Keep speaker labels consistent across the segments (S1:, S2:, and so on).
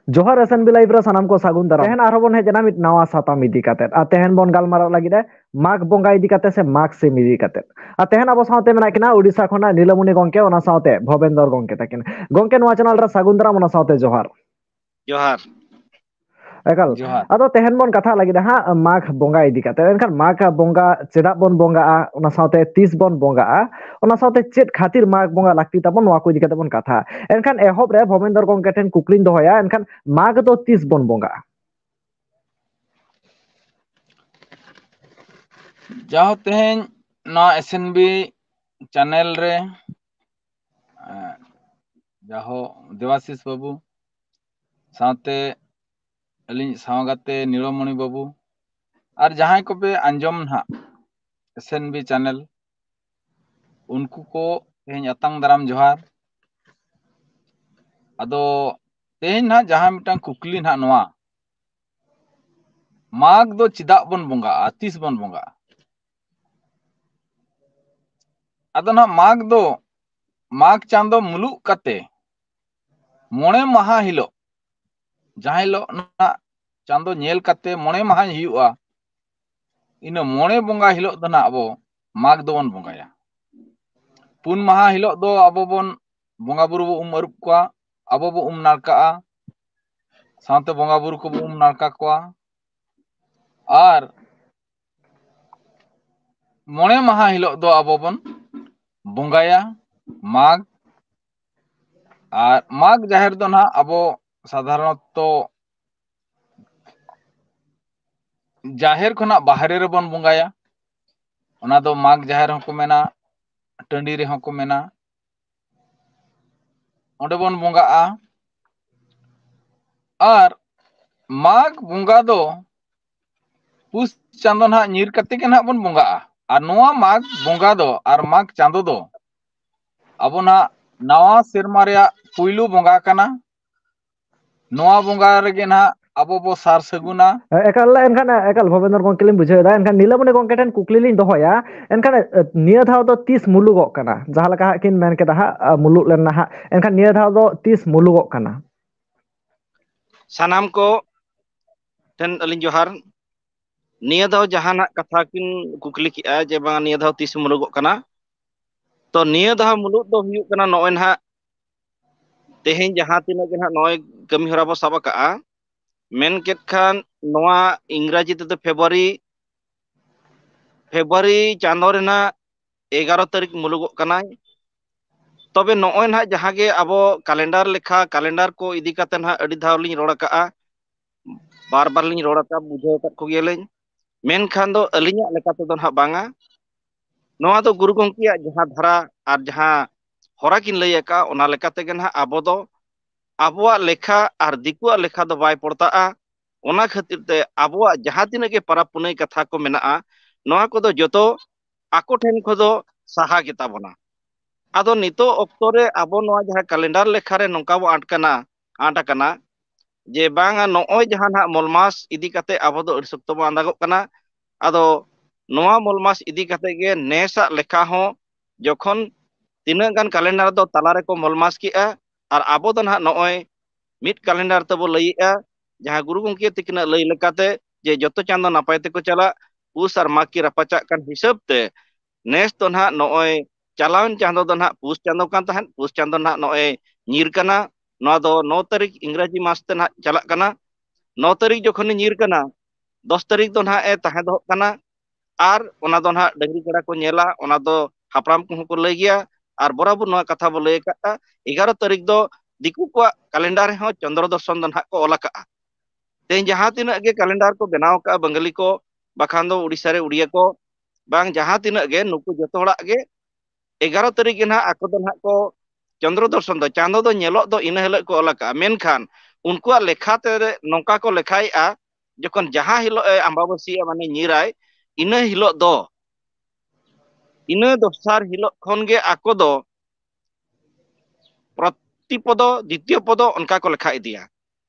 S1: जोहार SNB live रे सानाम को सागुन दाराम तेहन आरो बन हेजना मिट नवा साताम इदी काते आ तेहन बन गालमाराव लागिद माघ बोंगा इदी काते से माघ सेम इदी काते आ तेहन आबो सावते मेना किना उड़ीसा खना नीलमणि गोंके ओना सावते भवेंद्र गोंके ताकिन गोंके नवा चैनल रे सागुन दाराम ओना सावते जोहार
S2: जोहार
S1: एकाल
S3: जोहार
S1: आदो तेहन बन कथा लागिद हा माघ बोंगा इदी काते एनखान माघ बोंगा चेदा बन बोंगा ओना सावते 30 बन बोंगा ओना सावते चेद खातिर माघ बोंगा लाक्ति ताबन नवा को इदी काते बन कथा एनखान एहब रे भवेंद्र गोंके ठेन कुकलिन दोहया एनखान माघ दो 30 बन बोंगा
S3: जाहो तेहें ना एसएनबी चैनल रे जाहो देवाशीष बाबू साथे अलिंग सावगाते नीलमणि बाबू और जहां को पे अंजम ना एसएनबी चैनल उनको को तेहें अतंग दाराम जोहार अदो तेहें ना जहां मिटन कुकली ना नवा माघ दो चिदा बन बोंगा 30 बन बोंगा अदो ना माघ दो माघ चांदो मुलुक कते मोणे महा हिलो जहां हिलो ना चांदो नेल कते मोणे महा हियुआ इन मोणे बोंगा हिलो दो ना अबो माघ दो बन बोंगाया पुन महा हिलो दो अबो बन बोंगा बुरु बो अरुप कोआ अबो बो नारका साथे बोंगा बुरु को बो नारका कोआ और मोणे महा हिलो दो अबो बन बोंगाया माघ और माघ जाहिर दो ना अबो साधारणतो जाहिर खना बाहरे रे बन बोंगाया ओना दो माघ जाहिर हको मेना टंडी रे हको मेना ओंडे बन बोंगाआ और माघ बोंगा दो पुस चांदो ना नीर कते के ना बन बोंगाआ और नोआ माघ बोंगा दो और माघ चांदो दो अबो ना नवा सेरमा रे पुइलु बोंगा कना नोआ बोंगा रेगे ना अबो बो सार सगुना
S1: एकाल एनखान एकाल भवेंद्र गोंके लिन बुझाव एनखान नीलमणि गोंके ठेन कुकली लिन दोहया एनखान निया धाव दो 30 मुलुगोक कना जहां लका किन मेन केदा हा मुलुक लेना हा एनखान निया धाव दो 30 मुलुगोक कना
S2: सानाम को ठेन अलिंग जोहार निया दाव जहाना कथा किन कुकली की आ जे बांग निया दाव 30 मुलुगोक कना तो निया दाव मुलुक दो हुयुक कना नोय ना तेहें जहां तिना के ना नोय कमी हरा बो साबा का मेन केत खान नोआ इंग्राजी ते फेब्रुआरी चांदो रेना 11 तारीख मुलुगोक कना तबे नोय ना जहां गे अबो कैलेंडर को इदी काते ना अडी धाव लिन रोड़ा का बार बार लिन रोड़ा का बुझाव का को गेलें मेन खान दो अलिया लेकाते दो ना बांगा नोआ दो गुरु गंकिया जहां धारा और जहां होरा किन लई का ओना लेकाते गे ना अबो दो आबुआ लेखा और दिकुआ लेखा दो बाय पड़ता ओना खातिर ते आबुआ जहां तिना के परब पुनई कथा को मेना नोआ को दो जतो आको ठेन को दो सहा गेता बना आदो नितो ऑक्टो रे आबो नोआ जहां कैलेंडर लेखा रे नोका बो आंट कना जे बांगा नोय जहां ना मोलमास इदी काते आबो दो अड़ी सप्तो आंदागो कना आदो नोआ मोलमास इदी काते गे नेसा लेखा हो जखन तीना गान कैलेंडर दो तला रे को मोलमास किया और आबो दो ना नोय मिट कैलेंडर तबो लईया जहां गुरु गंकिया तिकना लई लेकाते जे जतो चांदो नापाय ते को चला पुस और माघ की रपाचा कान हिसाब ते नेस तो ना नोय चलावन चांदो दो ना पुस चांदो कान तहन पुस चांदो ना नोय नीर कना नोआ दो 9 तारीख इंग्राजी मास ते ना चला कना 9 तारीख जखन नीर कना 10 तारीख दो ना ए तहे दो कना और ओना दो ना डंगरी कड़ा को नेला ओना दो हापराम को को लई गया और बराबर नोआ कथा बो लई का 11 तारीख दो दिकु को कैलेंडर हो चंद्र दर्शन दो ना को ओला का तें जहां तिना गे कैलेंडर को बनाव का बंगाली को बखान दो उड़ीसा रे उड़िया को बांग जहां तिना गे नुकु जतो हड़ा गे 11 तारीख ना आको दो ना को चंद्र दर्शन दो चांदो दो नेलो दो इन हेले को ओला का मेनखान उनको लेखा ते नौका को लेखाइआ जखन जहां हिलो अम्बाबसी माने नीराय इन हिलो दो इन दोसार हिलो खन गे आको दो प्रतिपद द्वितीय पद उनका को लेखा इदिया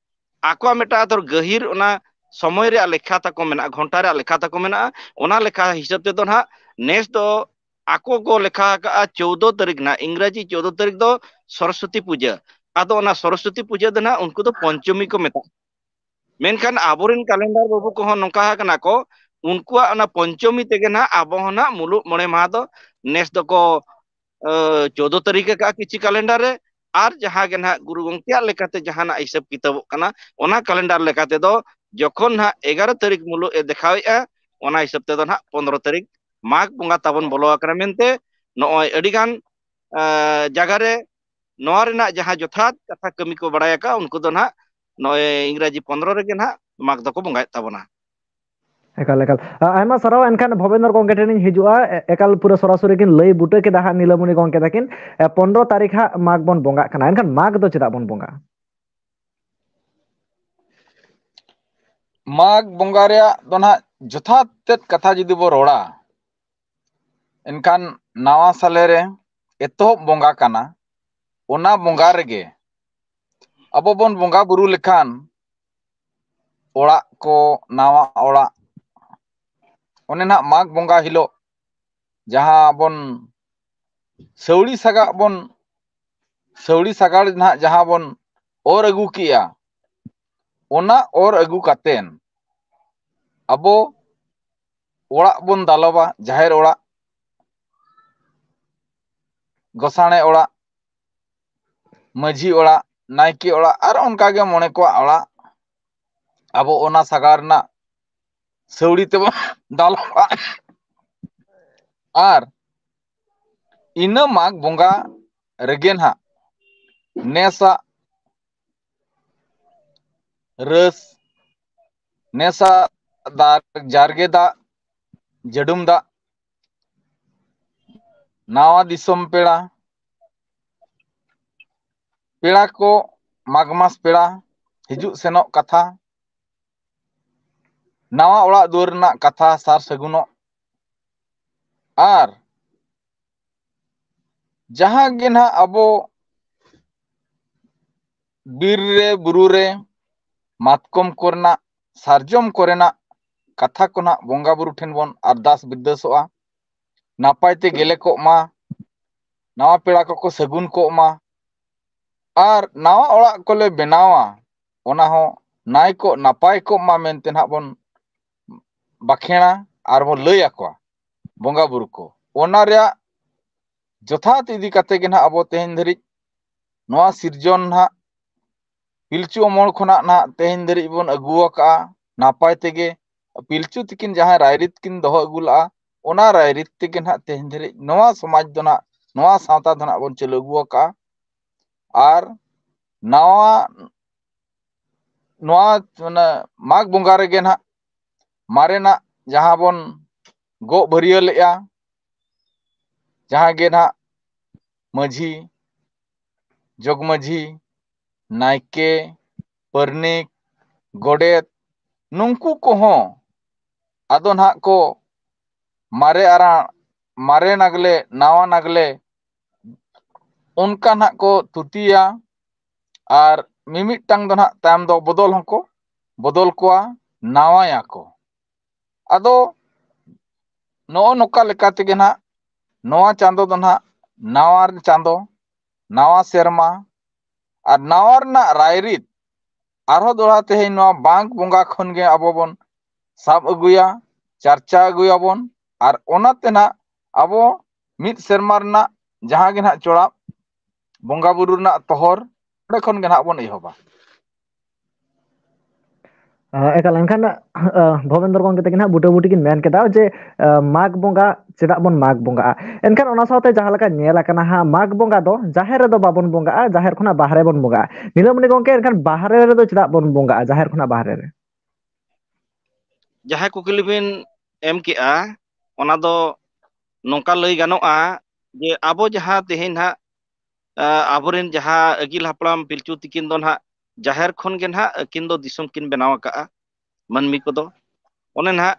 S2: आको मेटा दर गहिर ओना समय रे लेखा तको मेना घंटा रे लेखा तको मेना ओना लेखा हिसाब ते दो ना नेस दो आको को लेखा का 14 तारीख ना इंग्राजी 14 तारीख दो सरस्वती पूजा ᱟᱫᱚ ᱚᱱᱟ ᱥᱚᱨᱚᱥᱚᱛᱤ ᱯᱩᱡᱟᱹ ᱫᱚ ᱱᱟᱜ ᱩᱱᱠᱩ ᱫᱚ ᱯᱚᱧᱪᱚᱢᱤ ᱠᱚ ᱢᱮᱛᱟᱜᱼᱟ ᱢᱮᱱᱠᱷᱟᱱ ᱟᱵᱚᱨᱮᱱ ᱠᱟᱞᱮᱱᱰᱟᱨ ᱵᱟᱹᱵᱩ ᱠᱚᱦᱚᱸ ᱱᱚᱝᱠᱟ ᱠᱟᱱᱟ ᱠᱚ ᱩᱱᱠᱩᱣᱟᱜ ᱚᱱᱟ ᱯᱚᱧᱪᱚᱢᱤ ᱛᱮᱜᱮ ᱱᱟᱜ ᱟᱵᱚ ᱦᱚᱸ ᱱᱟᱜ ᱢᱩᱞᱩᱜ ᱢᱚᱬᱮ ᱢᱟᱦᱟ ᱫᱚ ᱱᱮᱥ ᱫᱚᱠᱚ 14 ᱛᱟᱹᱨᱤᱠᱷ ᱟᱠᱟᱜᱼᱟ ᱠᱤᱪᱷᱤ ᱠᱟᱞᱮᱱᱰᱟᱨ ᱨᱮ ᱟᱨ ᱡᱟᱦᱟᱸ ᱜᱮ ᱱᱟᱜ ᱜᱩᱨᱩ ᱜᱚᱝᱠᱮᱭᱟᱜ ᱞᱮᱠᱟᱛᱮ ᱡᱟᱦᱟᱱᱟᱜ ᱦᱤᱥᱟᱹᱵ ᱠᱤᱛᱟᱹᱵᱚᱜ ᱠᱟᱱᱟ ᱚᱱᱟ ᱠᱟᱞᱮᱱᱰᱟᱨ ᱞᱮᱠᱟ ᱛᱮᱫᱚ ᱡᱚᱠᱷᱚᱱ ᱱᱟᱜ 11 ᱛᱟᱹᱨᱤᱠᱷ ᱢᱩᱞᱩᱜ ᱮ ᱫᱮᱠᱷᱟᱣᱮᱜᱼᱟ ᱚᱱᱟ ᱦᱤᱥᱟᱹᱵ ᱛᱮᱫᱚ ᱱᱟᱜ 15 ᱛᱟᱹᱨᱤᱠᱷ ᱢᱟᱜᱽ ᱵᱚᱸᱜᱟ ᱛᱟᱵᱚᱱ ᱵᱚᱞᱚ ᱟᱠᱟᱱᱟ ᱢᱮᱱᱛᱮ ᱱᱚᱜᱼᱚᱭ ᱟᱹᱰᱤᱜᱟᱱ ᱡᱟᱭᱜᱟ ᱨᱮ ᱱᱚᱣᱟ ᱨᱮᱱᱟᱜ ᱡᱟᱦᱟᱸ ᱡᱚᱛᱷᱟᱛ ᱠᱟᱛᱷᱟ ᱠᱟᱹᱢᱤ ᱠᱚ ᱵᱟᱲᱟᱭ ᱟᱠᱟᱜᱼᱟ ᱩᱱᱠᱩ ᱫᱚ ᱱᱟᱜ ᱱᱚᱜᱼᱚᱭ ᱤᱝᱨᱟᱡᱤ 15 ᱨᱮᱜᱮ ᱱᱟᱜ ᱢᱟᱜᱽ ᱫᱚᱠᱚ ᱵᱚᱸᱜᱟᱭᱮᱫ ᱛᱟᱵᱚᱱᱟ
S1: ᱮᱠᱟᱞ ᱮᱠᱟᱞ ᱟᱭᱢᱟ ᱥᱟᱨᱦᱟᱣ ᱮᱱᱠᱷᱟᱱ ᱵᱷᱚᱵᱮᱱᱫᱨ ᱜᱚᱝᱠᱮ ᱴᱷᱮᱱᱤᱧ ᱦᱤᱡᱩᱜᱼᱟ ᱮᱠᱟᱞ ᱯᱩᱨᱟᱹ ᱥᱚᱨᱟᱥᱚᱨᱤ ᱠᱤᱱ ᱞᱟᱹᱭ ᱵᱩᱴᱟᱹ ᱠᱮᱫᱟ ᱦᱟᱸᱜ ᱱᱤᱞᱟᱹᱢᱚᱱᱤ ᱜᱚᱝᱠᱮ ᱛᱟᱹᱠᱤᱱ 15 ᱛᱟᱹᱨᱤᱠᱷ ᱦᱟᱸᱜ ᱢᱟᱜᱽ ᱵᱚᱱ ᱵᱚᱸᱜᱟᱜ ᱠᱟᱱᱟ ᱮᱱᱠᱷᱟᱱ ᱢᱟᱜᱽ ᱫᱚ ᱪᱮᱫᱟᱜ ᱵᱚᱱ ᱵᱚᱸᱜᱟᱜᱼᱟ
S3: ᱢᱟᱜᱽ ᱵᱚᱸᱜᱟ ᱨᱮᱭᱟᱜ ᱫᱚ ᱱᱟᱦᱟᱜ ᱡᱚᱛᱷᱟᱛ ᱛᱮᱫ ᱠᱟᱛᱷᱟ ᱡᱩᱫᱤ ᱵᱚ ᱨᱚᱲᱟ ᱮᱱᱠᱷᱟᱱ ᱱᱟᱣᱟ ᱥᱟᱞᱮ ᱨᱮ ᱮᱛᱚᱦᱚᱵ ᱵᱚᱸᱜᱟ ᱠᱟᱱᱟ ᱚᱱᱟ ᱵᱚᱸᱜᱟ ᱨᱮᱜᱮ ᱟᱵᱚ ᱵᱚᱱ ᱵᱚᱸᱜᱟ ᱵᱩᱨᱩ ᱞᱮᱠᱷᱟᱱ ᱚᱲᱟᱜ ᱠᱚ ᱱᱟᱣᱟ ᱚᱲᱟᱜ ᱚᱱᱮ ᱱᱟᱜ ᱢᱟᱜᱽ ᱵᱚᱸᱜᱟ ᱦᱤᱞᱳᱜ ᱡᱟᱦᱟᱸ ᱵᱚᱱ ᱥᱟᱹᱣᱲᱤ ᱥᱟᱜᱟᱲ ᱱᱟᱦᱟᱜ ᱡᱟᱦᱟᱸ ᱵᱚᱱ ᱚᱨ ᱟᱹᱜᱩ ᱠᱮᱜᱼᱟ ᱚᱱᱟ ᱚᱨ ᱟᱹᱜᱩ ᱠᱟᱛᱮᱱ ᱟᱵᱚ ᱚᱲᱟᱜ ᱵᱚᱱ ᱫᱟᱞᱚᱵᱟ ᱡᱟᱦᱮᱨ ᱚᱲᱟᱜ ᱜᱚᱥᱟᱬᱮ ᱚᱲᱟᱜ ᱢᱟᱺᱡᱷᱤ ᱚᱲᱟᱜ ᱱᱟᱭᱠᱮ ᱚᱲᱟᱜ ᱟᱨ ᱚᱱᱠᱟᱜᱮ ᱢᱚᱬᱮ ᱠᱚᱣᱟᱜ ᱚᱲᱟᱜ ᱟᱵᱚ ᱚᱱᱟ ᱥᱟᱜᱟᱲ ᱨᱮᱱᱟᱜ ᱥᱟᱹᱣᱲᱤ ᱛᱮᱵᱚᱱ ᱫᱟᱞᱚᱵᱟ ᱟᱨ ᱤᱱᱟᱹ ᱢᱟᱜᱽ ᱵᱚᱸᱜᱟ ᱨᱮᱜᱮ ᱱᱟᱦᱟᱜ ᱱᱮᱥᱟᱜ ᱨᱟᱹᱥ ᱱᱮᱥᱟᱜ ᱫᱟᱜ ᱡᱟᱨᱜᱮ ᱫᱟᱜ ᱡᱟᱹᱰᱩᱢ ᱫᱟᱜ ᱱᱟᱣᱟ ᱫᱤᱥᱚᱢ ᱯᱮᱲᱟ ᱠᱚ ᱢᱟᱜᱽ ᱢᱟᱥ ᱯᱮᱲᱟ ᱦᱤᱡᱩᱜ ᱥᱮᱱᱚᱜ ᱠᱟᱛᱷᱟ ᱱᱟᱣᱟ ᱚᱲᱟᱜ ᱫᱩᱣᱟᱹᱨ ᱨᱮᱱᱟᱜ ᱠᱟᱛᱷᱟ ᱥᱟᱨ ᱥᱟᱹᱜᱩᱱᱚᱜ ᱟᱨ ᱡᱟᱦᱟᱸ ᱜᱮ ᱱᱟᱦᱟᱜ ᱟᱵᱚ ᱵᱤᱨ ᱨᱮ ᱵᱩᱨᱩ ᱨᱮ ᱢᱟᱛᱠᱚᱢ ᱠᱚᱨᱮᱱᱟᱜ ᱥᱟᱨᱡᱚᱢ ᱠᱚᱨᱮᱱᱟᱜ ᱠᱟᱛᱷᱟ ᱠᱚ ᱱᱟᱜ ᱵᱚᱸᱜᱟ ᱵᱩᱨᱩ ᱴᱷᱮᱱ ᱵᱚᱱ ᱟᱨᱫᱟᱥ ᱵᱤᱨᱫᱟᱹᱥᱚᱜᱼᱟ ᱱᱟᱯᱟᱭ ᱛᱮ ᱜᱮᱞᱮ ᱠᱚᱜ ᱢᱟ ᱱᱟᱣᱟ ᱯᱮᱲᱟ ᱠᱚᱠᱚ ᱥᱟᱹᱜᱩᱱ ᱠᱚᱜ ᱢᱟ ᱟᱨ ᱱᱟᱣᱟ ᱚᱲᱟᱜ ᱠᱚᱞᱮ ᱵᱮᱱᱟᱣᱟ ᱚᱱᱟ ᱦᱚᱸ ᱱᱟᱭ ᱠᱚᱜ ᱱᱟᱯᱟᱭ ᱠᱚᱜ ᱢᱟ ᱢᱮᱱᱛᱮ ᱱᱟᱦᱟᱜ ᱵᱚᱱ ᱵᱟᱠᱷᱮᱲᱟ ᱟᱨᱵᱚᱱ ᱞᱟᱹᱭ ᱟᱠᱚᱣᱟ ᱵᱚᱸᱜᱟ ᱵᱩᱨᱩ ᱠᱚ ᱚᱱᱟ ᱨᱮᱭᱟᱜ ᱡᱚᱛᱷᱟᱛ ᱤᱫᱤ ᱠᱟᱛᱮ ᱜᱮ ᱱᱟᱦᱟᱜ ᱟᱵᱚ ᱛᱮᱦᱮᱧ ᱫᱷᱟᱹᱨᱤᱡ ᱱᱚᱣᱟ ᱥᱤᱨᱡᱚᱱ ᱱᱟᱦᱟᱜ ᱯᱤᱞᱪᱩ ᱚᱢᱚᱲ ᱠᱷᱚᱱᱟᱜ ᱱᱟᱦᱟᱜ ᱛᱮᱦᱮᱧ ᱫᱷᱟᱹᱨᱤᱡ ᱵᱚᱱ ᱟᱹᱜᱩ ᱟᱠᱟᱜᱼᱟ ᱱᱟᱯᱟᱭ ᱛᱮᱜᱮ ᱯᱤᱞᱪᱩ ᱛᱤᱠᱤᱱ ᱡᱟᱦᱟᱸ ᱨᱟᱭᱨᱤᱛ ᱠᱤᱱ ᱫᱚᱦᱚ ᱟᱹᱜᱩ ᱞᱟᱜᱼᱟ ᱚᱱᱟ ᱨᱟᱭᱨᱤᱛ ᱛᱮᱜᱮ ᱱᱟᱦᱟᱜ ᱛᱮᱦᱮᱧ ᱫᱷᱟᱹᱨᱤᱡ ᱱᱚᱣᱟ ᱥᱚᱢᱟᱡᱽ ᱫᱚ ᱱᱟᱦᱟᱜ ᱱᱚᱣᱟ ᱥᱟᱶᱛᱟ ᱫᱚ ᱱᱟᱦᱟᱜ ᱵᱚᱱ ᱪᱟᱹᱞᱩ ᱟᱹᱜᱩ ᱟᱠᱟᱜᱼᱟ ᱟᱨ ᱱᱚᱣᱟ ᱢᱟᱜᱽ ᱵᱚᱸᱜᱟ ᱨᱮᱜᱮ ᱱᱟᱦᱟᱜ ᱢᱟᱨᱮᱱᱟᱜ ᱡᱟᱦᱟᱸ ᱵᱚᱱ ᱜᱚᱜ ᱵᱷᱟᱹᱨᱤᱭᱟᱹ ᱡᱟᱦᱟᱸ ᱜᱮ ᱱᱟᱦᱟᱜ ᱢᱟᱺᱡᱷᱤ ᱡᱚᱜᱽᱢᱟᱺᱡᱷᱤ ᱱᱟᱭᱠᱮ ᱯᱟᱨᱟᱱᱤᱠ ᱜᱚᱰᱮᱛ ᱱᱩᱝᱠᱩ ᱠᱚᱦᱚᱸ ᱟᱫᱚ ᱱᱟᱦᱟᱜ ᱠᱚ ᱢᱟᱨᱮ ᱱᱟᱜᱽᱞᱮ ᱱᱟᱣᱟ ᱱᱟᱜᱽᱞᱮ ᱚᱱᱠᱟ ᱱᱟᱦᱟᱜ ᱠᱚ ᱛᱷᱩᱛᱤᱭᱟ ᱟᱨ ᱢᱤᱢᱤᱫᱴᱟᱝ ᱫᱚ ᱱᱟᱦᱟᱜ ᱛᱟᱭᱚᱢ ᱫᱚ ᱵᱚᱫᱚᱞ ᱦᱚᱸᱠᱚ ᱵᱚᱫᱚᱞ ᱠᱚᱣᱟ ᱱᱟᱣᱟᱭᱟᱠᱚ ᱟᱫᱚ ᱱᱚᱜᱼᱚ ᱱᱚᱝᱠᱟ ᱞᱮᱠᱟ ᱛᱮᱜᱮ ᱱᱟᱦᱟᱜ ᱱᱚᱣᱟ ᱪᱟᱸᱫᱳ ᱫᱚ ᱱᱟᱦᱟᱜ ᱱᱟᱣᱟ ᱪᱟᱸᱫᱳ ᱱᱟᱣᱟ ᱥᱮᱨᱢᱟ ᱟᱨ ᱱᱟᱣᱟ ᱨᱮᱱᱟᱜ ᱨᱟᱭᱨᱤᱛ ᱟᱨᱦᱚᱸ ᱫᱚᱲᱦᱟ ᱛᱮᱦᱮᱧ ᱱᱚᱣᱟ ᱵᱟᱝ ᱵᱚᱸᱜᱟ ᱠᱷᱚᱱᱜᱮ ᱟᱵᱚ ᱵᱚᱱ ᱥᱟᱵ ᱟᱹᱜᱩᱭᱟ ᱪᱟᱨᱪᱟ ᱟᱹᱜᱩᱭᱟᱵᱚᱱ ᱟᱨ ᱚᱱᱟᱛᱮ ᱱᱟᱜ ᱟᱵᱚ ᱢᱤᱫ ᱥᱮᱨᱢᱟ ᱨᱮᱱᱟᱜ ᱡᱟᱦᱟᱸ ᱜᱮ ᱱᱟᱦᱟᱜ ᱪᱚᱲᱟᱣ ᱵᱚᱸᱜᱟ ᱵᱩᱨᱩ ᱨᱮᱱᱟᱜ ᱛᱚᱦᱚᱨ ᱚᱸᱰᱮ ᱠᱷᱚᱱ ᱜᱮ ᱱᱟᱦᱟᱜ ᱵᱚᱱ ᱮᱦᱚᱵᱟ
S1: ᱮᱠᱟᱞ ᱮᱱᱠᱷᱟᱱ ᱵᱷᱚᱵᱮᱱᱫᱨᱚ ᱜᱚᱝᱠᱮ ᱛᱟᱹᱠᱤᱱ ᱦᱟᱸᱜ ᱵᱩᱴᱟᱹᱵᱩᱴᱤ ᱠᱤᱱ ᱢᱮᱱ ᱠᱮᱫᱟ ᱡᱮ ᱢᱟᱜᱽ ᱵᱚᱸᱜᱟ ᱪᱮᱫᱟᱜ ᱵᱚᱱ ᱢᱟᱜᱽ ᱵᱚᱸᱜᱟᱜᱼᱟ ᱮᱱᱠᱷᱟᱱ ᱚᱱᱟ ᱥᱟᱶᱛᱮ ᱡᱟᱦᱟᱸ ᱞᱮᱠᱟ ᱧᱮᱞ ᱟᱠᱟᱱᱟ ᱦᱟᱸᱜ ᱢᱟᱜᱽ ᱵᱚᱸᱜᱟ ᱫᱚ ᱡᱟᱦᱮᱨ ᱨᱮᱫᱚ ᱵᱟᱵᱚᱱ ᱵᱚᱸᱜᱟᱜᱼᱟ ᱡᱟᱦᱮᱨ ᱠᱷᱚᱱᱟᱜ ᱵᱟᱦᱨᱮ ᱵᱚᱱ ᱵᱚᱸᱜᱟᱜᱼᱟ ᱱᱤᱞᱟᱹᱢᱚᱱᱤ ᱜᱚᱝᱠᱮ ᱮᱱᱠᱷᱟᱱ ᱵᱟᱦᱨᱮ ᱨᱮᱫᱚ ᱪᱮᱫᱟᱜ ᱵᱚᱱ ᱵᱚᱸᱜᱟᱜᱼᱟ ᱡᱟᱦᱮᱨ ᱠᱷᱚᱱᱟᱜ ᱵᱟᱦᱨᱮ ᱨᱮ
S2: ᱡᱟᱦᱟᱸ ᱠᱩᱠᱞᱤ ᱵᱤᱱ ᱮᱢ ᱠᱮᱜᱼᱟ ᱚᱱᱟ ᱫᱚ ᱱᱚᱝᱠᱟ ᱞᱟᱹᱭ ᱜᱟᱱᱚᱜᱼᱟ ᱡᱮ ᱟᱵᱚ ᱡᱟᱦᱟᱸ ᱛᱮᱦᱮᱧ ᱦᱟᱸᱜ ᱟᱵᱚᱨᱮᱱ ᱡᱟᱦᱟᱸ ᱟᱹᱜᱤᱞ ᱦᱟᱯᱲᱟᱢ ᱯᱤᱞᱪᱩ ᱛᱤᱠᱤᱱ ᱫᱚ ᱱᱟᱦᱟᱜ ᱡᱟᱦᱮᱨ ᱠᱷᱚᱱ ᱜᱮ ᱱᱟᱦᱟᱜ ᱟᱹᱠᱤᱱ ᱫᱚ ᱫᱤᱥᱚᱢ ᱠᱤᱱ ᱵᱮᱱᱟᱣ ᱟᱠᱟᱜᱼᱟ ᱢᱟᱹᱱᱢᱤ ᱠᱚᱫᱚ ᱚᱱᱮ ᱱᱟᱦᱟᱜ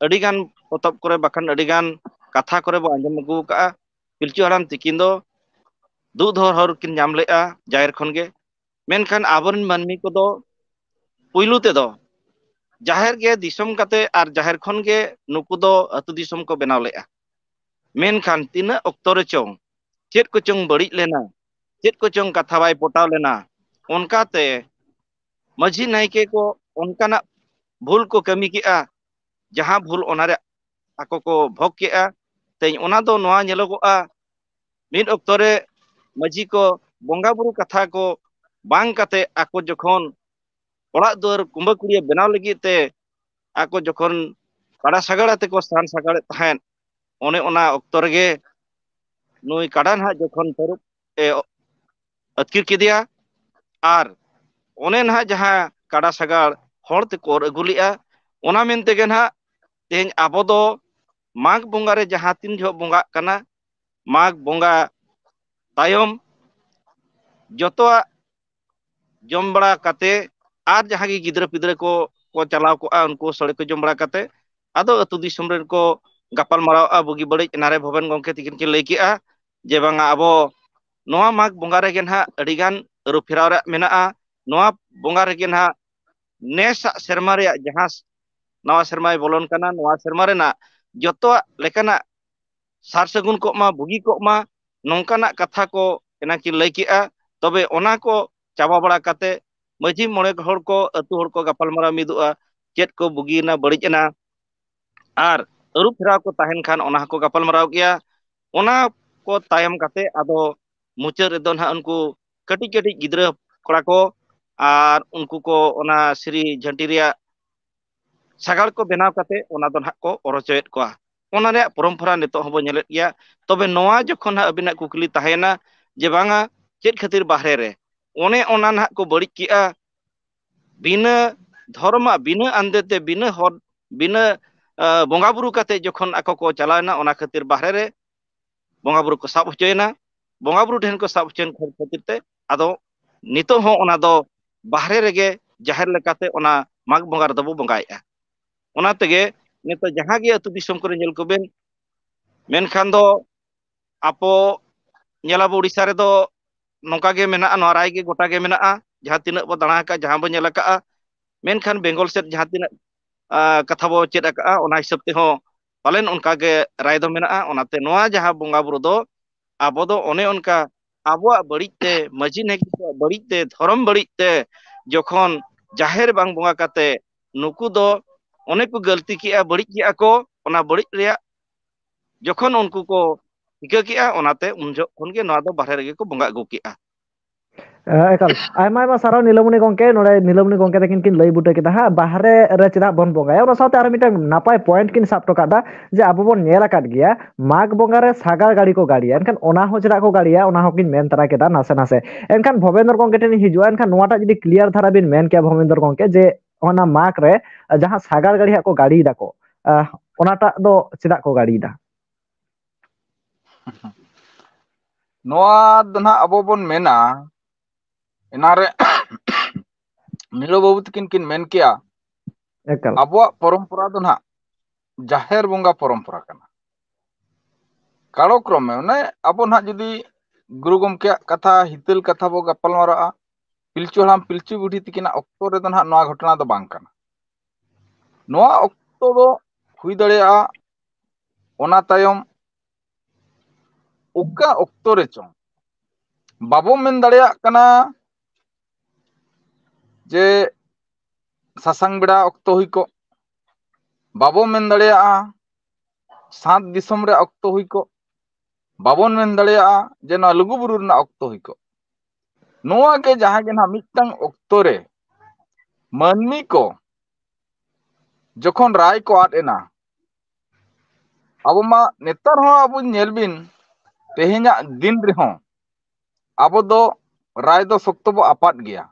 S2: ᱟᱹᱰᱤᱜᱟᱱ ᱯᱚᱛᱚᱵ ᱠᱚᱨᱮ ᱵᱟᱠᱷᱟᱱ ᱟᱹᱰᱤᱜᱟᱱ ᱠᱟᱛᱷᱟ ᱠᱚᱨᱮ ᱵᱚ ᱟᱸᱡᱚᱢ ᱟᱹᱜᱩ ᱟᱠᱟᱜᱼᱟ ᱯᱤᱞᱪᱩ ᱦᱟᱲᱟᱢ ᱛᱤᱠᱤᱱ ᱫᱚ ᱫᱩᱜ ᱦᱚᱨ ᱠᱤᱱ ᱧᱟᱢ ᱞᱮᱜᱼᱟ ᱡᱟᱦᱮᱨ ᱠᱷᱚᱱ ᱜᱮ ᱢᱮᱱᱠᱷᱟᱱ ᱟᱵᱚᱨᱮᱱ ᱢᱟᱹᱱᱢᱤ ᱠᱚᱫᱚ ᱯᱩᱭᱞᱩ ᱛᱮᱫᱚ ᱡᱟᱦᱮᱨ ᱜᱮ ᱫᱤᱥᱚᱢ ᱠᱟᱛᱮ ᱟᱨ ᱡᱟᱦᱮᱨ ᱠᱷᱚᱱ ᱜᱮ ᱱᱩᱠᱩ ᱫᱚ ᱟᱹᱛᱩ ᱫᱤᱥᱚᱢ ᱠᱚ ᱵᱮᱱᱟᱣ ᱞᱮᱜᱼᱟ ᱢᱮᱱᱠᱷᱟᱱ ᱛᱤᱱᱟᱹᱜ ᱚᱠᱛᱚ ᱨᱮᱪᱚᱝ ᱪᱮᱫ ᱠᱚᱪᱚᱝ ᱵᱟᱹᱲᱤᱡ ᱞᱮᱱᱟ चेत को चोंग कथा बाय पोटाव लेना उनकाते मझी नायके को उनकाना भूल को कमी किया जहां भूल ओनारे ako ko भोग केआ तेज ओना दो नोआ ñelogoa मिद ऑक्टो रे मझी को बोंगा बुरु कथा को बांग काते ako जखन ओड़ा दुआर कुंबा कुड़िया बनाव लगी ते ako जखन काड़ा सागाड़ाते को स्थान सागाड़े तहन ओने ओना ऑक्टो रेगे नुई काड़ा ना जखन तरुप अतकिर केदिया आर ओने ना जहां काड़ा सागाड़ हर ते को अगुलिया ओना मेन तेगे ना तेज आबो दो माघ बोंगा रे जहां तीन जो बोंगा कना माघ बोंगा तायम जतोआ जम बड़ा काते आर जहां की गिद्र पिद्र को चलाव को उनको सड़े को जम बड़ा काते आदो अतु दिसम रे को गपाल माराव बुगी बड़ी नारे भवन गंके तिकिन के लई केआ जे बांगा आबो नोआ माघ बोंगा रे गेन हा अड़ी गान रुफिराव रे मेनाआ नोआ बोंगा रे गेन हा नेसा शर्मा रे जहां नवा शर्मा बोलन कना नवा शर्मा रे ना जतो लेकाना सार सगुन को मा बुगी को मा नौकाना कथा को एना की लई केआ तबे ओना को चाबा बड़ा काते मझी मोड़े हर को अतु हर को गपाल मारा मिदुआ चेत को बुगीना बड़िजना आर अरु फिराव को ताहेन खान ओना को गपाल माराव गया ओना को तायम काते आदो मुचा रे दो ना उनको कटी कटी गिद्र कोड़ा को आर उनको को ओना श्री झंटी रिया सागाड़ को बनाव काते ओना दो ना को ओरचोएत को ओना रे परंपरा नितो हबो नेलेत गया तबे नोआ जखन हा अबिना कुकली ताहेना जे बांगा चेत खातिर बाहरे रे ओने ओना ना को बड़ी किया बिना धर्मा बिना अंदेते बिना हर बिना बोंगा बुरु काते जखन आको को चलाना ओना खातिर बाहरे रे बोंगा बुरु को साब होचोयना बोंगा बुरु ठेन को साब होचन खातिर ते आदो नितो हो ओना दो बाहरे रेगे जाहिर लेकाते ओना माघ बोंगा रे दबो बोंगाएआ ओना तेगे नितो जहां गे अतु दिसम करे नेल को बेन मेनखान दो आपो नेलाबो उड़ीसा रे दो नौका गे मेना नोआ राय गे गोटा गे मेना जहां तिना बो दाणा का जहां बो नेला का मेनखान बेंगल सेट जहां तिना कथा बो चेद का ओना हिसाब ते हो पालेन उनका गे राय दो मेना ओनाते नोआ जहां बोंगा बुरु दो आबो दो ओने उनका आबो बड़ीते मजी ने बड़ीते धर्म बड़ीते जखन जाहेर बांग बोंगा काते नुकु दो ओने को गलती किया बड़ी किया को ओना बड़ी रिया जखन उनको को टिका किया ओनाते उन जखन गे नोआ दो बाहरे रेगे को बोंगा अगु किया
S1: एकाल आयमा आयमा साराव नीलमणि गंके नोडे नीलमणि गंके तकिन किन लई बुटे केदा हा बाहरे रे चेदा बन बोंगाया ओना साथे आरो मिटन नापाय पॉइंट किन साब टोकादा जे आबो बोन नेला काट गया माघ बोंगा रे सागार गाड़ी को गाड़िया एनखान ओना हो चेदा को गाड़िया ओना हो किन मेन तरा केदा नासे नासे एनखान भवेंद्र गंके टेन हिजुआ एनखान नोवाटा जदि क्लियर धारा बिन मेन के भवेंद्र गंके जे ओना माघ रे जहां सागार गाड़ी को गाड़ी दा को ओनाटा दो चेदा को गाड़ी दा
S3: नोआ दना अबो बोन मेना इनारे नीलो बाबू तकिन किन मेन किया
S1: एकाल
S3: अबो परंपरा दो ना जाहेर बोंगा परंपरा कना कालो क्रम में ने अबो ना जदी गुरु गमके कथा हितल कथा बो गपाल मारा पिलचु हलाम पिलचु बुढ़ी तकिना ऑक्टो रे दो ना नोआ घटना दो बांग कना नोआ ऑक्टो दो हुई दड़ेया ओना तायम उका ऑक्टो रे चों बाबो मेन दड़ेया कना जे सासांग बेड़ा ऑक्टो हुई को बाबो मेन दड़ेया सात दिसम रे ऑक्टो हुई को बाबोन मेन दड़ेया जे ना लुगु बुरु ना ऑक्टो हुई को नोआ के जहां के ना मिटंग ऑक्टो रे मानमी को जखन राय को आद एना अब मा नेतार हो अब नेल बिन तेहेना दिन रे हो अब दो राय दो सख्तो बो आपात गया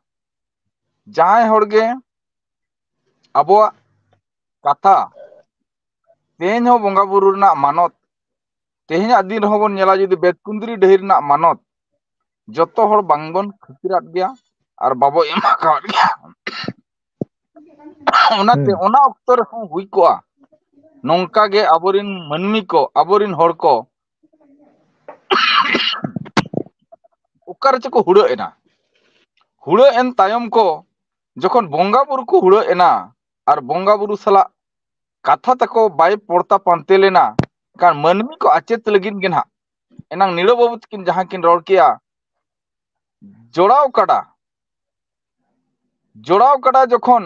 S3: जहां होड़गे अब कथा तेहेन हो बोंगा बुरु ना मानत तेहेना दिन हो बन नेला जदि बेतकुंद्री ढेर ना मानत जतो होड़ बांगबन खतिरात गया और बाबो एमा काट गया ओनाते ओना ऑक्टो रे हो हुई कोआ नौका गे अबोरिन मनमी को अबोरिन होड़ को उकार चको हुड़ो एना हुड़ो एन तायम को जखन बोंगा बुरु को हुड़ो एना और बोंगा बुरु सला कथा तको बाय पड़ता पांते लेना कार मनमी को अचेत लगिन गे ना एनांग नीलो बाबू तकिन जहां किन रोड़ किया जोड़ाव कड़ा जखन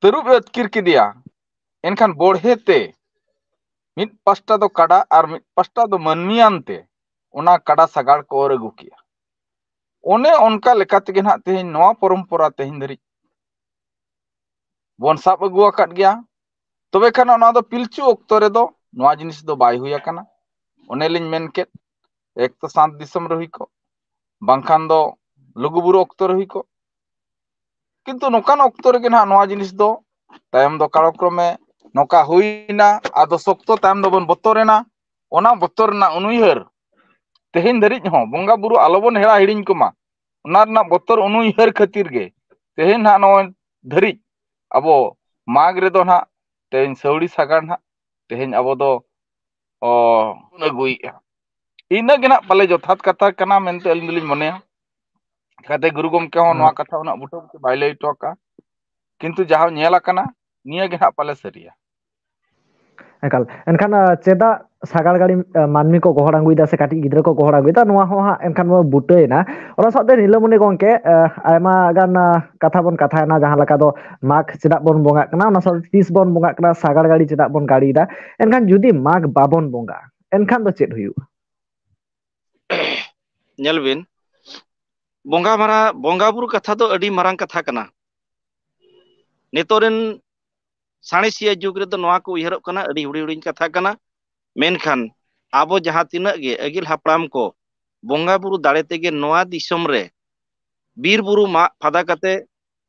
S3: तरुब अतकिर किदिया एनखान बोढ़े ते मिद पास्टा दो काड़ा और मिद पास्टा दो मनमियानते ओना काड़ा सागाड़ को और अगु किया ओने उनका लेका तेगे ना तेहें नवा परंपरा तेहें धरी बोन साब अगु आकाद गया तबे खान ओना दो पिलचू ओक्तो रे दो नवा जिनिस दो बाय हुई आकाना ओने लिंग मेन के एक तो शांत दिसम रही को बांखान दो लुगुबुरु ओक्तो रही को किंतु नोकान ओक्तो रे ना नवा जिनिस दो तायम दो कालक्रमे नोका हुईना आदो सोक्तो तायम दो बन बतोरेना ओना बतोरना उनुइहर तेहें धरी हो बोंगा बुरु आलोबन हेड़ा हिड़िंग कुमा ओना रना बतर उनुइहर खातिर गे तेहें ना नो धरी अबो माग रे दो ना तेहें सौड़ी सागार ना तेहें अबो दो अगुई इना गे ना पाले जथात कथा कना मेनते अलिंग दलिंग मनेया कते गुरु गमके हो नवा कथा उना बुटो के बाय लई टोका किंतु जहां नेला कना निया गे ना पाले सरिया
S1: एकाल एनखान चेदा सागाड़ गाड़ी मानमी को गोहड़ आंगुइदा से काटी गिद्रा को गोहड़ आंगुइदा नोआ हो हा एनखान बो बुटैना ओना साथे नीलमणि गंके आयमा गान कथा बोन कथायना जहां लका दो माग चेदा बोन बोंगा कना ओना साथे तीस बोन बोंगा कना सागाड़ गाड़ी चेदा बोन गाड़ीदा एनखान जुदी माग बाबोन बोंगा एनखान दो चेद हुयु
S2: nyelbin bonga buru katha do adi marang katha kana netoren साणेसिया जुग रे तो नोआ को उयहरक कना अडी हुडी हुडी कथा कना मेनखान आबो जहां तिना गे अगिल हापड़ाम को बोंगा बुरु दाड़े तेगे नोआ दिसम रे बीर बुरु मा फादा कते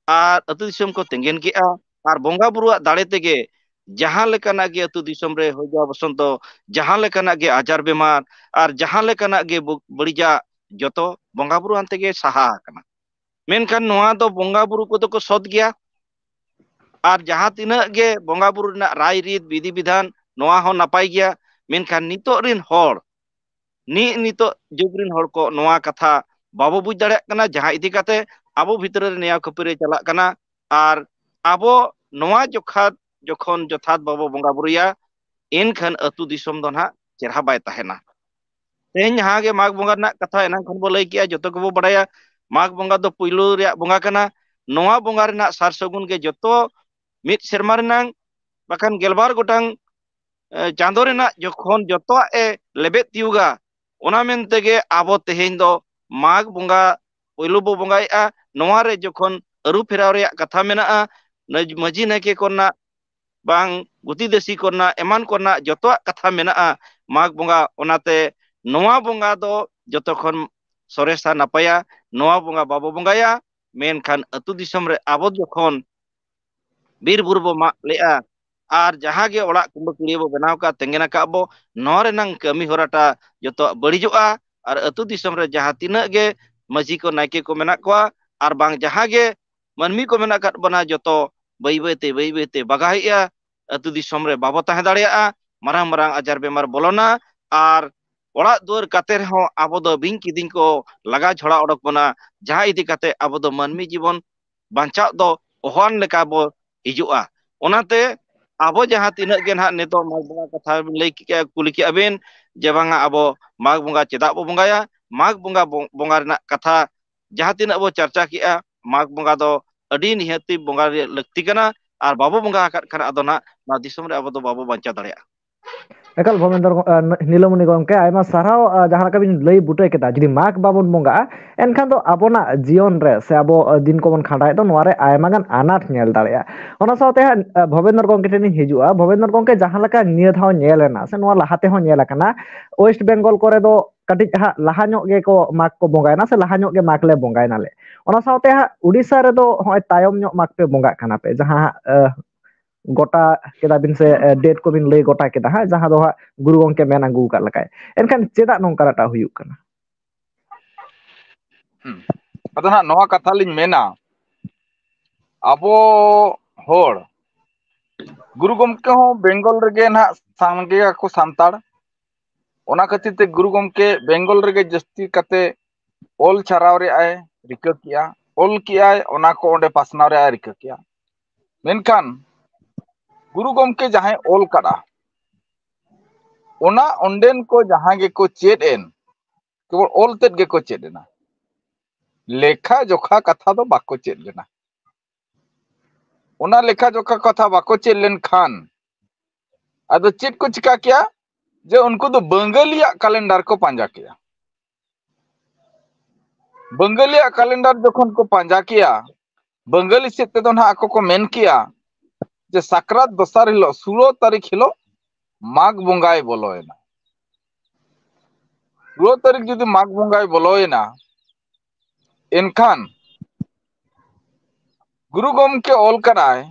S2: आर अतु दिसम को तेंगेन केआ आर बोंगा बुरु दाड़े तेगे जहां लेकाना गे अतु दिसम रे होजा बसंत जहां लेकाना गे आजार बेमार आर जहां लेकाना गे बड़िजा जतो बोंगा बुरु आनते गे सहा कना मेनखान नोआ दो बोंगा बुरु को तो को सद गया और जहां तीना गे बोंगा बुरु ना राय रीत विधि विधान नोआ हो नापाय गया मेनखान नितो रिन होड़ नितो जुग रिन होड़ को नोआ कथा बाबो बुझ दाड़े कना जहां इदी काते आबो भितर रे नेया खपरे चला कना और आबो नोआ जखन जथात बाबो बोंगा बुरुया एनखान अतु दिसम दो ना चेहरा बाय तहेना तेन जहां गे माग बोंगा ना कथा एना खन बो लई किया जतो को बो बड़ाया माग बोंगा दो पुइलु रे बोंगा कना नोआ बोंगा रे ना सार सगुन गे जतो मित सेरमा रेनांग बाखान गेलबार गोटांग चांदो रेना जखन जतो ए लेबे तियुगा ओना मेनते गे आबो तेहेन दो माग बोंगा पुइलु बो बोंगाया नोआ रे जखन अरु फेराव रे कथा मेना मजी नाके कोना बांग गुती देसी कोना एमान कोना जतो कथा मेना माग बोंगा ओनाते नोआ बोंगा दो जतो खन सरेसा नापाया नोआ बोंगा बाबो बोंगाया मेनखान अतु दिसम रे आबो जखन बीर बुरु बो मा लेआ और जहां गे ओड़ा कुंबा कुड़िया बो बनाव का तेंगेना का बो नोरे नंग कमी होराटा जतो बड़िजोआ और अतु दिसम रे जहां तिना गे मजी को नायके को मेना कोआ और बांग जहां गे मनमी को मेना का बना जतो बई बईते बगाइया अतु दिसम रे बाबो ताहे दाड़िया मारांग मारांग आजार बेमार बोलोना और ओड़ा दुआर काते रहो आबो दो बिंग किदिंग को लगा झोड़ा ओडक बना जहां इदी काते आबो दो मनमी जीवन बांचाव दो ओहान लेका बो हिजुआ ओनाते आबो जहां तिना गे ना नेतो माग बोंगा कथा लई के कुली के अबेन जे बांगा आबो माग बोंगा चेदा बो बोंगाया माग बोंगा बोंगा रेना कथा जहां तिना बो चर्चा किया माग बोंगा दो अडी निहती बोंगा रे लक्ति कना और बाबो बोंगा आकाद खाना अदो ना दिसम रे आबो दो बाबो बांचा दाड़िया
S1: एकाल भवेंद्र नीलमणि गंके आयमा साराव जहां लका बिन लई बुटै केदा जुदी माग बाबोन बोंगा एनखान दो आबोना जीवन रे से आबो दिन को बन खांडाय दो नोआ रे आयमा गान आनाट नेल दाड़िया ओना साथे भवेंद्र गंके टेनी हिजुआ भवेंद्र गंके जहां लका निया धाव नेलेना से नोआ लाहाते हो नेल कना वेस्ट बेंगल करे दो कटिज हा लाहा ᱧᱚᱜ गे को माग को बोंगायना से लाहा ᱧᱚᱜ गे माग ले बोंगायना ले ओना साथे उड़ीसा रे दो होय तायम ᱧᱚᱜ माग पे बोंगा कना पे जहां गोटा केदा बिन से डेट को बिन लई गोटा केदा हा जहां दो गुरु गंके मेन आंगु का लकाय एनखान चेदा नोंकाराटा हुयुक कना
S3: अदो ना नोआ कथा लिन मेना अबो होड़ गुरु गमके हो बेंगल रेगे ना सांगे को सांताड़ ओना खातिर ते गुरु गमके बेंगल रेगे जस्ती कते ओल छराव रे आए रिका किया ओल किया ओना को ओंडे पासनाव रे आए रिका किया मेनखान गुरु गमके जहां ओल कड़ा ओना ओंडेन को जहां गे को चेड एन केवल ओल तेद गेको चेद लेना लेखा जोखा कथा दो बाको चेद लेना ओना लेखा जोखा कथा बाको चेद लेन खान आदो चेद को चिका किया जे उनको दो बंगालिया कैलेंडर को पांजा किया बंगालिया कैलेंडर जखन को पांजा किया बंगाली सेद तेदो ना आको को मेन किया जे साक्रात दोसार हिलो 16 तारीख हिलो माघ बंगाय बोलोयना 16 तारीख जुदी माघ बंगाय बोलोयना एनखान गुरु गोमके ओल कराय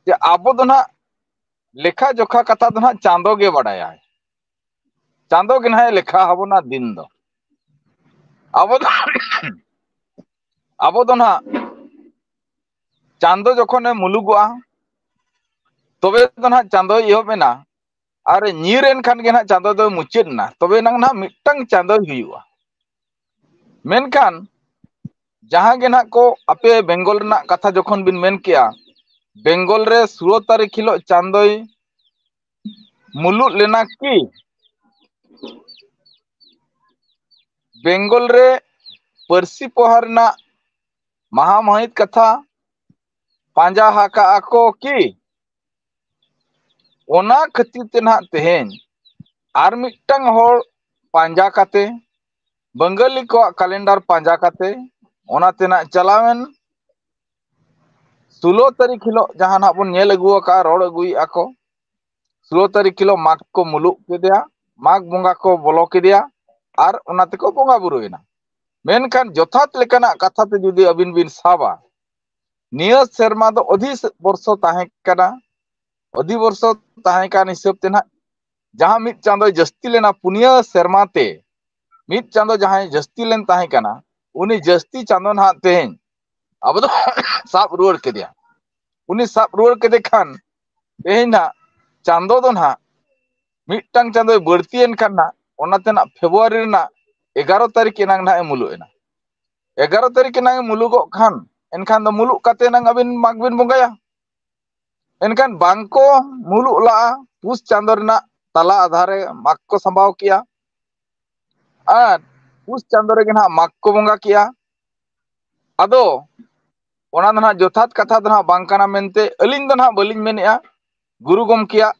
S3: जे आबो दो ना लेखा जोखा कथा दो ना चांदो गे बड़ाया चांदो के ना लेखा हबोना दिन दो आबो दो ना चांदो जखने मुलुगोआ तबे दो ना चांदो इहोबेना अरे नीरेन खान के ना चांदो दो मुचेदना तबे नंग ना मिट्टंग चांदो हुयुआ मेनखान जहां गे ना को अपे बेंगल ना कथा जखन बिन मेन किया बेंगल रे 16 तारीख हिलो चांदोय मुलुग लेना की बेंगल रे परसी पोहार ना महामहित कथा पांजा हाका आको की ओना खतिर ते ना तेहेन आर मिट्टंग होर पांजा काते बंगाली को कैलेंडर पांजा काते ओना तेना चलावेन 16 तारीख हिलो जहां ना बन नेल अगुआ का रोड अगुई आको 16 तारीख हिलो माघ को मुलुग केदिया माघ बंगा को बोलो केदिया आर ओना तेको बंगा बुरुयना मेनखान जथात लेकाना कथा ते जुदी अबिन बिन साबा निया सेरमा दो अधि वर्षो ताहे काना अधि वर्षो ताहे कान हिसाब ते ना जहां मिट चांदो जस्ती लेना पुनिया सेरमा ते मिट चांदो जहां जस्ती लेन ताहे काना उनी जस्ती चांदो ना तेहेन अब दो साब रुवर केदिया उनी साब रुवर केदे खान तेहेन ना चांदो दो ना मिट्टंग चांदो बर्तियन खाना ओनाते ना फेब्रुआरी ना 11 तारीख एनांग ना मुलुग एना 11 तारीख एनांग मुलुगो खान एनखान दो मुलुग काते नांग अबिन माघ बिन बंगाया एनखान बांको मुलुग ला पुस चांदो रेना तला आधारे माघ को संभाव किया आर पुस चांदो रे ना माघ को बंगा किया आदो ओना दो ना जथात कथा दो ना बांकाना मेनते अलिंग दो ना बलिंग मेनेया गुरु गोमकिया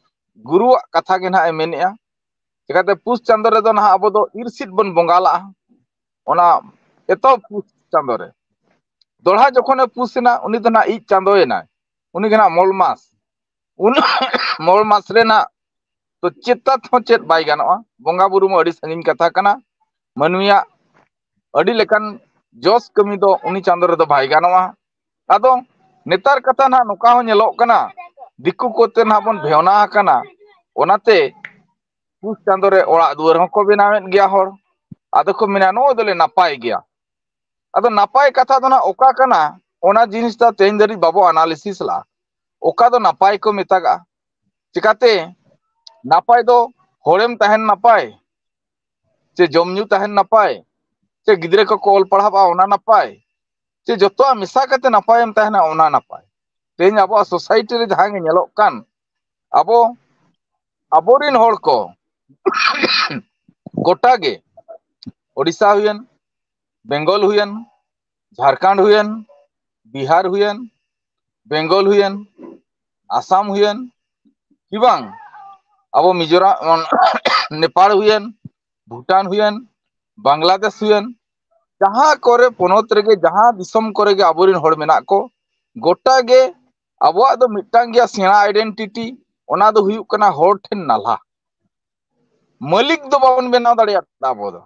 S3: गुरुआ कथा गे ना मेनेया चिकाते पुस चांदो रे दो ना आबो दो इरसित बन बंगाला ओना एतो पुस चांदो रे दोढ़ा जखने पुसना उनी दो ना इ चांदो एना उनी गे ना मोल मास उन मोल मास रे ना तो चेतात हो चेत बाय गानोआ बंगा बुरु म अडी संगिन कथा कना मनुया अडी लेकान जोस कमी दो उनी चांदो रे दो बाय गानोआ आदो नेतार कथा ना नोका हो नेलो कना दिकु कोते ना बन भेवना कना ओनाते पुस चांदो रे ओड़ा दुआर हो को बेनावेन गया होर आदो को मेना नो दोले नापाय गया आदो नापाय कथा दो ना ओका कना ओना जिनिस ता तेन दरी बाबो एनालिसिस ला ओका दो नापाय को मेतागा चिकाते नापाय दो होरेम तहन नापाय चे जमन्यू तहन नापाय चे गिद्रे को कोल पढ़ाबा ओना नापाय चे जतो मिसा कते नापायम तहना ओना नापाय तेन आबो सोसाइटी रे जहां गे नेलो कान आबो आबोरिन होड़ को गोटा गे ओडिशा हुयन बेंगल हुयन झारखंड हुयन बिहार हुयन बेंगल हुयन आसाम हुयन किबांग अब मिजोराम नेपाल हुयन भूटान हुयन बांग्लादेश हुयन जहां करे पोनोत रेगे जहां दिसम करे गे आबोरिन होड़ मेना को गोटा गे आबोआ दो मिटांग गया सेना आइडेंटिटी ओना दो हुयुक कना होड़ ठेन नाला मालिक दो बाबन बेनाव दाड़िया आबो दो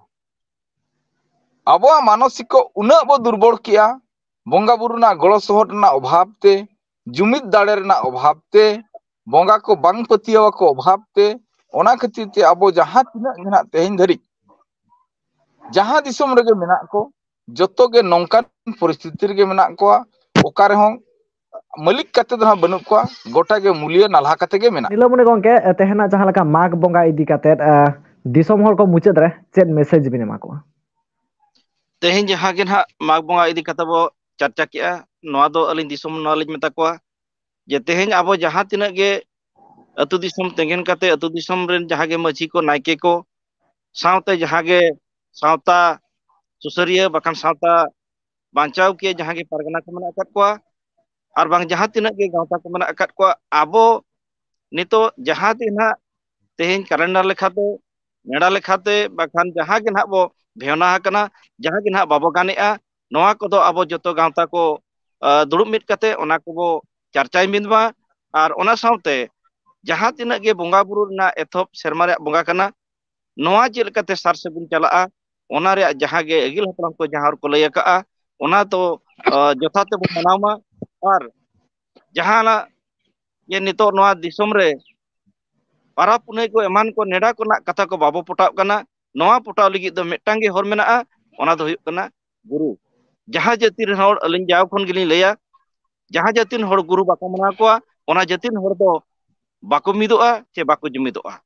S3: आबोआ मानसिक को उना बो दुर्बल किया बंगा बुरु ना गड़ो सोहर ना अभाव ते जुमिद दाड़े ना अभाव ते बंगा को बांग पतियावा को अभाव ते ओना खातिर ते आबो जहां तिना गेना तेहन धरी जहां दिसम रेगे मेना को जतो गे नोंकान परिस्थिति रेगे मेना को ओका रे हों मालिक कते दो बनु को गोटा गे मूल्य नाला कते गे मेना
S1: नीलमणि गंके तेहना जहां लका माघ बंगा इदी काते दिसम होड़ को मुचाद रे चेद मेसेज बिन एमा को
S2: तेहेन जहां गे ना माघ बंगा इदी कता बो चर्चा किया नोआ दो अलिन दिसम नोआ लिज मेता को जे तेहेन आबो जहां तिना गे अतु दिसम तेंगेन काते अतु दिसम रेन जहां गे मझी को नायके को सावते जहां गे sawta susaria bahkan sawta bancau kia jahan ge pargana ko mena akat koa ar bang jahan tinak ge gawta ko mena akat koa abo nito jahan tinha teheng kalendar lekhate neda lekhate bahkan jahan ge nah bo bheona hakana jahan ge nah babo ganea noa kodo abo joto gawta ko durup mit kate ona ko bo charchai midma ar ona sawte jahan tinak ge bonga buru na ethop serma re bonga kana noa chel kate sar sabun chalaa ona re jahan ge agil haplam ko jahan ko lay aka ona to jothate bo manawma ar jahana ye nito noa disom re para punai ko eman ko neda ko nak kata ko babo potaw kana noa potaw ligi do metang ge hor menaa ona do huyuk kana guru jaha jati ren hor alin jaw khon gilin leya jaha jatin hor guru bako mana ko ona jatin hor do bako midoa che bako jumidoa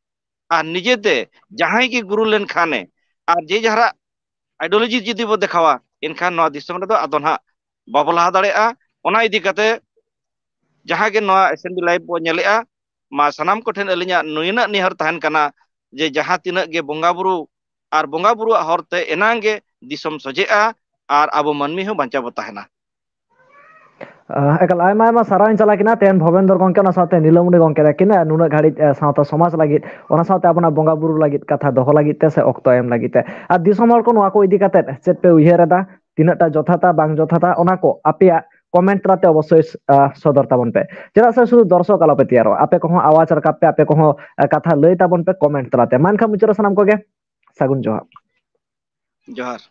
S2: ar nijete jahai ge guru len khane ar je jahara ideology jidi bo dekhawa enkhan noa disom re do adon ha babo laha dare'a ona idi kate jaha ge noa assembly live bo nyelea ma sanam ko then alinya nuina nihar tahan kana je jaha tinak ge bonga buru ar bonga buru horte enang ge disom soje'a ar abo manmi ho bancha bo tahena
S1: ekal ayma sarang chala kina ten bhovendor gongke ona saute nilamuni gongke kina nuna ghadi sauta somaj lagit ona saute abona bonga buru lagit katha doho lagit te se okto em lagit te ar disom hor ko noa ko idi kate chet pe uyhereda tinata jothata bang jothata ona ko apea comment রাতে অবশ্যই সদর তাবন pay যেটা সে শুধু দর্শক আলো pay তিয়ারো আপে কহ আওয়াজ রাখা পে আপে কহ কথা লই তাবন পে কমেন্ট রাতে মান খা মুচরা সানাম কোগে সাগুন জোহার
S2: johar